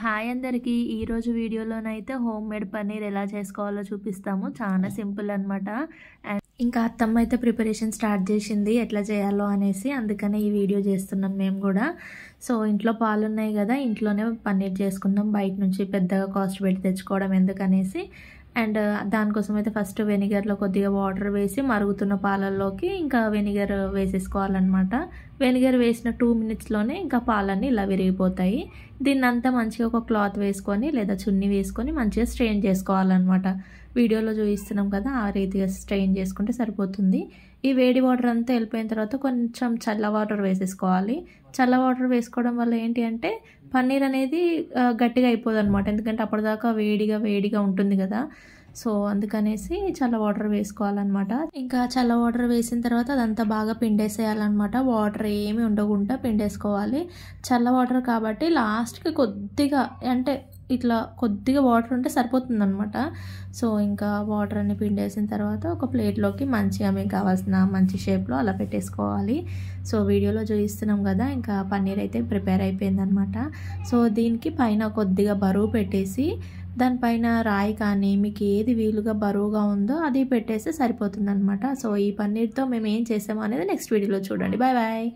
Hi అందరికీ ఈరోజు వీడియోలోనైతే home made paneer ఎలా చేసుకోవాలో చూపిస్తాము. చాలా సింపుల్ అనమాట. అండ్ ఇంకా అత్తమ్మ అయితే ప్రిపరేషన్ స్టార్ట్ చేసింది ఎట్లా చేయాలో అనేసి, అందుకనే ఈ వీడియో చేస్తున్నాం మేము కూడా. సో ఇంట్లో పాలు ఉన్నాయి కదా, ఇంట్లోనే పన్నీర్ చేసుకుందాం, బయట నుంచి పెద్దగా కాస్ట్ పెట్టి తెచ్చుకోవడం ఎందుకనేసి. అండ్ దానికోసం అయితే ఫస్ట్ వెనిగర్లో కొద్దిగా వాటర్ వేసి మరుగుతున్న పాలల్లోకి ఇంకా వెనిగర్ వేసేసుకోవాలన్నమాట. వెనిగర్ వేసిన 2 మినిట్స్లోనే ఇంకా పాలన్నీ ఇలా విరిగిపోతాయి. దీన్నంతా మంచిగా ఒక క్లాత్ వేసుకొని లేదా చున్నీ వేసుకొని మంచిగా స్ట్రెయిన్ చేసుకోవాలన్నమాట. వీడియోలో చూపిస్తున్నాం కదా, ఆ రీతిగా స్ట్రెయిన్ చేసుకుంటే సరిపోతుంది. ఈ వేడి వాటర్ అంతా వెళ్ళిపోయిన తర్వాత కొంచెం చల్ల వాటర్ వేసేసుకోవాలి. చల్ల వాటర్ వేసుకోవడం వల్ల ఏంటి అంటే పన్నీర్ అనేది గట్టిగా అయిపోదు అనమాట, ఎందుకంటే అప్పటిదాకా వేడిగా ఉంటుంది కదా. సో అందుకనేసి చల్ల వాటర్ వేసుకోవాలన్నమాట. ఇంకా చల్ల వాటర్ వేసిన తర్వాత అదంతా బాగా పిండేసేయాలన్నమాట. వాటర్ ఏమి ఉండకుండా పిండేసుకోవాలి. చల్ల వాటర్ కాబట్టి లాస్ట్కి కొద్దిగా అంటే ఇట్లా కొద్దిగా వాటర్ ఉంటే సరిపోతుంది అనమాట. సో ఇంకా వాటర్ అన్ని పిండేసిన తర్వాత ఒక ప్లేట్లోకి మంచిగా మీకు కావాల్సిన మంచి షేప్లో అలా పెట్టేసుకోవాలి. సో వీడియోలో చూపిస్తున్నాం కదా, ఇంకా పన్నీర్ అయితే ప్రిపేర్ అయిపోయిందనమాట. సో దీనికి పైన కొద్దిగా బరువు పెట్టేసి దానిపైన రాయి కానీ మీకు ఏది వీలుగా బరువుగా ఉందో అది పెట్టేస్తే సరిపోతుంది అనమాట. సో ఈ పన్నీర్తో మేము ఏం చేసామో అనేది నెక్స్ట్ వీడియోలో చూడండి. Bye bye.